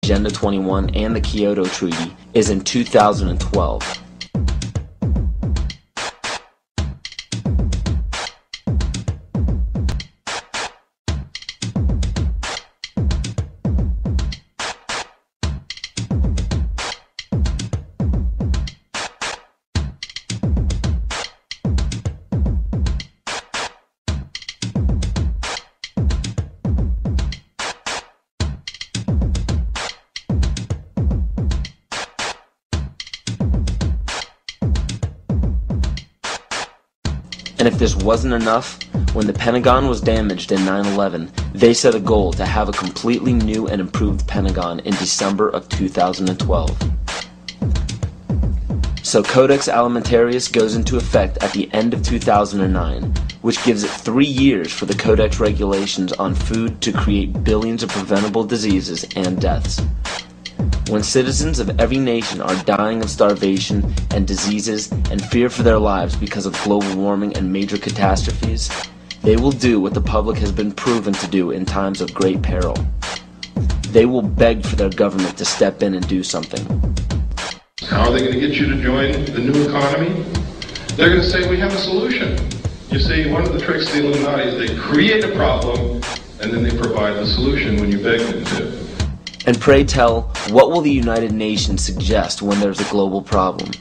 Agenda 21 and the Kyoto Treaty is in 2012. And if this wasn't enough, when the Pentagon was damaged in 9/11, they set a goal to have a completely new and improved Pentagon in December of 2012. So Codex Alimentarius goes into effect at the end of 2009, which gives it 3 years for the Codex regulations on food to create billions of preventable diseases and deaths. When citizens of every nation are dying of starvation and diseases and fear for their lives because of global warming and major catastrophes, they will do what the public has been proven to do in times of great peril. They will beg for their government to step in and do something. How are they going to get you to join the new economy? They're going to say, we have a solution. You see, one of the tricks of the Illuminati is they create a problem and then they provide the solution when you beg them to. And pray tell, what will the United Nations suggest when there's a global problem?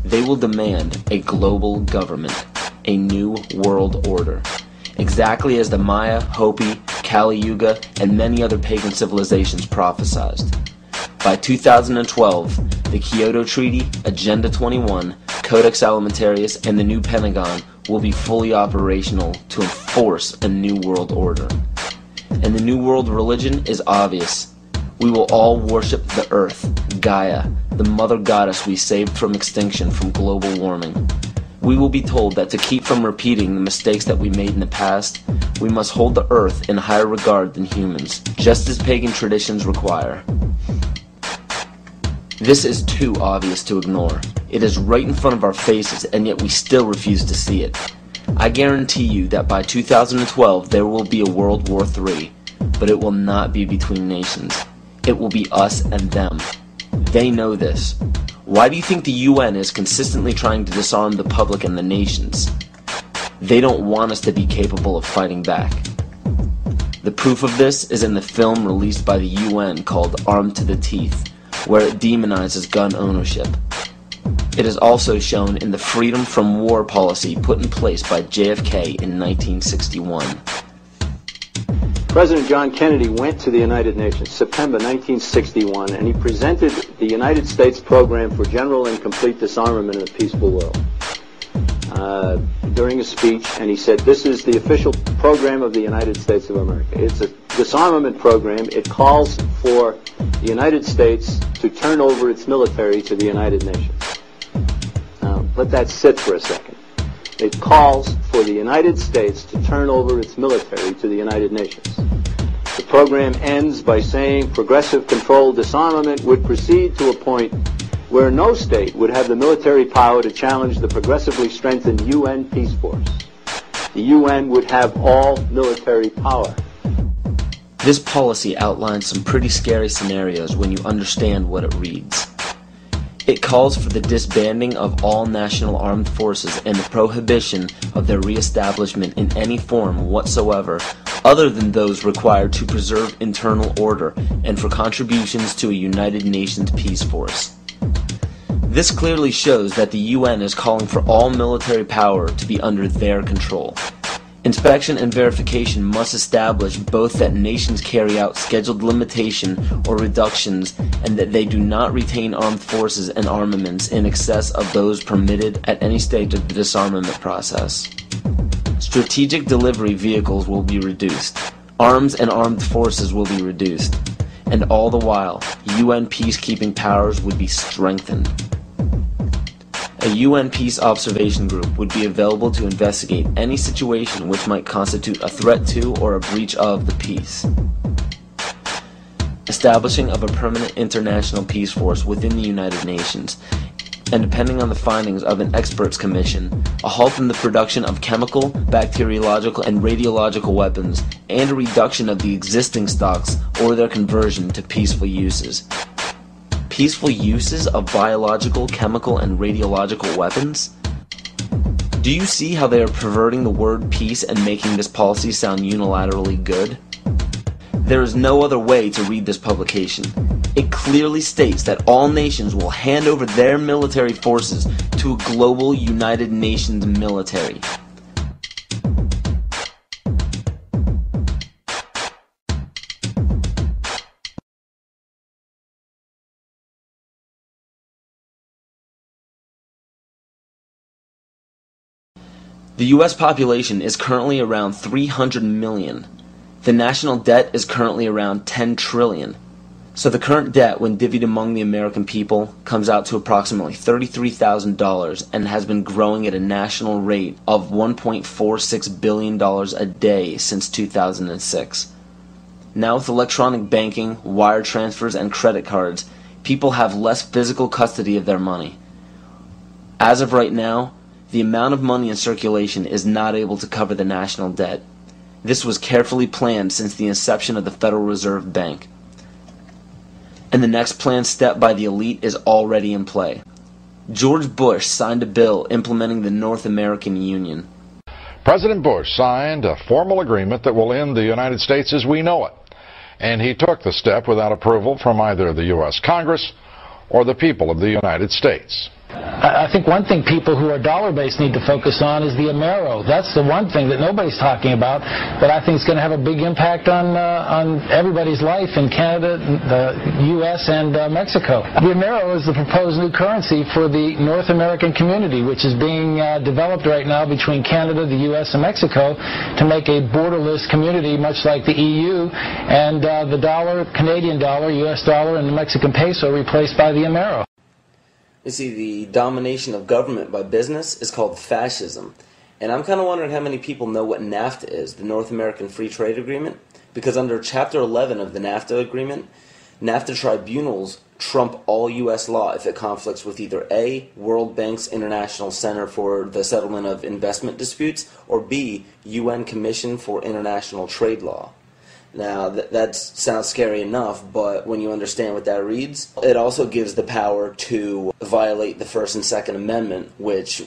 They will demand a global government, a new world order, exactly as the Maya, Hopi, Kali Yuga, and many other pagan civilizations prophesied. By 2012, the Kyoto Treaty, Agenda 21, Codex Alimentarius, and the new Pentagon will be fully operational to enforce a new world order. And the new world religion is obvious. We will all worship the earth, Gaia, the mother goddess we saved from extinction from global warming. We will be told that to keep from repeating the mistakes that we made in the past, we must hold the earth in higher regard than humans, just as pagan traditions require. This is too obvious to ignore. It is right in front of our faces, and yet we still refuse to see it. I guarantee you that by 2012 there will be a World War III, but it will not be between nations. It will be us and them. They know this. Why do you think the UN is consistently trying to disarm the public and the nations? They don't want us to be capable of fighting back. The proof of this is in the film released by the UN called Armed to the Teeth, where it demonizes gun ownership. It is also shown in the Freedom from War policy put in place by JFK in 1961. President John Kennedy went to the United Nations September 1961, and he presented the United States program for general and complete disarmament in a peaceful world during a speech, and he said, this is the official program of the United States of America. It's a disarmament program. It calls for the United States to turn over its military to the United Nations. Now, let that sit for a second. It calls for the United States to turn over its military to the United Nations. The program ends by saying progressive controlled disarmament would proceed to a point where no state would have the military power to challenge the progressively strengthened UN peace force. The UN would have all military power. This policy outlines some pretty scary scenarios when you understand what it reads. It calls for the disbanding of all national armed forces and the prohibition of their reestablishment in any form whatsoever other than those required to preserve internal order and for contributions to a United Nations peace force. This clearly shows that the UN is calling for all military power to be under their control. Inspection and verification must establish both that nations carry out scheduled limitation or reductions and that they do not retain armed forces and armaments in excess of those permitted at any stage of the disarmament process. Strategic delivery vehicles will be reduced. Arms and armed forces will be reduced. And all the while, UN peacekeeping powers would be strengthened. A UN Peace Observation Group would be available to investigate any situation which might constitute a threat to or a breach of the peace. Establishing of a permanent international peace force within the United Nations. and depending on the findings of an experts commission, a halt in the production of chemical, bacteriological, and radiological weapons, and a reduction of the existing stocks or their conversion to peaceful uses. Peaceful uses of biological, chemical, and radiological weapons? Do you see how they are perverting the word peace and making this policy sound unilaterally good? There is no other way to read this publication. It clearly states that all nations will hand over their military forces to a global United Nations military. The US population is currently around 300 million. The national debt is currently around 10 trillion. So the current debt, when divvied among the American people, comes out to approximately $33,000 and has been growing at a national rate of $1.46 billion a day since 2006. Now with electronic banking, wire transfers, and credit cards, people have less physical custody of their money. As of right now, the amount of money in circulation is not able to cover the national debt. This was carefully planned since the inception of the Federal Reserve Bank. And the next planned step by the elite is already in play. George Bush signed a bill implementing the North American Union. President Bush signed a formal agreement that will end the United States as we know it. And he took the step without approval from either the U.S. Congress or the people of the United States. I think one thing people who are dollar-based need to focus on is the Amero. That's the one thing that nobody's talking about, but I think it's going to have a big impact on everybody's life in Canada, the U.S., and Mexico. The Amero is the proposed new currency for the North American community, which is being developed right now between Canada, the U.S., and Mexico to make a borderless community, much like the EU, and the dollar, Canadian dollar, U.S. dollar, and the Mexican peso replaced by the Amero. You see, the domination of government by business is called fascism. And I'm kind of wondering how many people know what NAFTA is, the North American Free Trade Agreement. Because under Chapter 11 of the NAFTA agreement, NAFTA tribunals trump all U.S. law if it conflicts with either A, World Bank's International Center for the Settlement of Investment Disputes, or B, UN Commission for International Trade Law. Now, that sounds scary enough, but when you understand what that reads, it also gives the power to violate the First and Second Amendment, which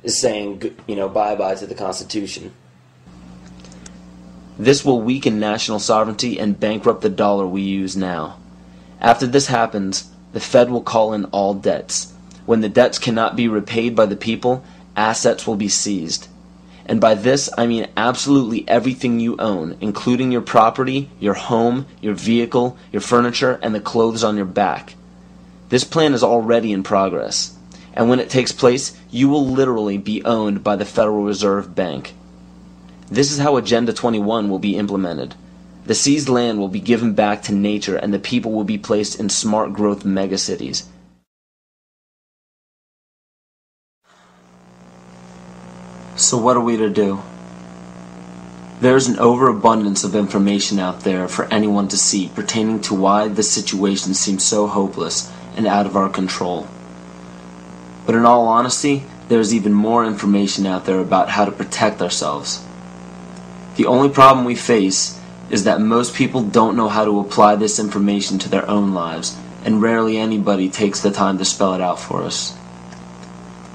is saying, bye-bye to the Constitution. This will weaken national sovereignty and bankrupt the dollar we use now. After this happens, the Fed will call in all debts. When the debts cannot be repaid by the people, assets will be seized. And by this, I mean absolutely everything you own, including your property, your home, your vehicle, your furniture, and the clothes on your back. This plan is already in progress. And when it takes place, you will literally be owned by the Federal Reserve Bank. This is how Agenda 21 will be implemented. The seized land will be given back to nature, and the people will be placed in smart growth megacities. So what are we to do? There is an overabundance of information out there for anyone to see pertaining to why this situation seems so hopeless and out of our control. But in all honesty, there is even more information out there about how to protect ourselves. The only problem we face is that most people don't know how to apply this information to their own lives, and rarely anybody takes the time to spell it out for us.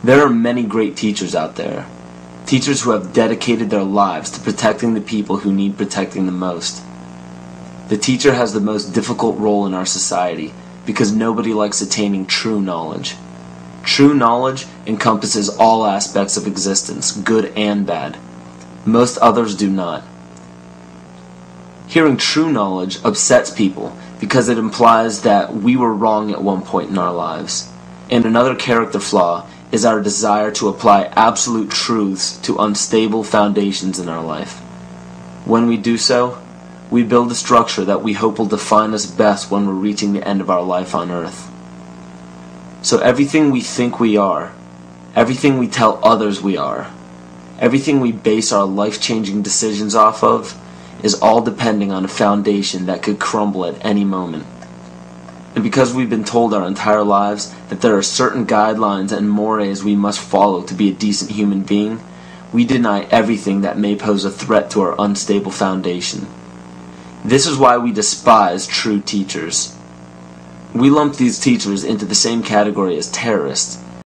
There are many great teachers out there. Teachers who have dedicated their lives to protecting the people who need protecting the most. The teacher has the most difficult role in our society because nobody likes attaining true knowledge. True knowledge encompasses all aspects of existence, good and bad. Most others do not. Hearing true knowledge upsets people because it implies that we were wrong at one point in our lives. And another character flaw is our desire to apply absolute truths to unstable foundations in our life. When we do so, we build a structure that we hope will define us best when we're reaching the end of our life on earth. So everything we think we are, everything we tell others we are, everything we base our life-changing decisions off of, is all depending on a foundation that could crumble at any moment. And because we've been told our entire lives that there are certain guidelines and mores we must follow to be a decent human being, we deny everything that may pose a threat to our unstable foundation. This is why we despise true teachers. We lump these teachers into the same category as terrorists,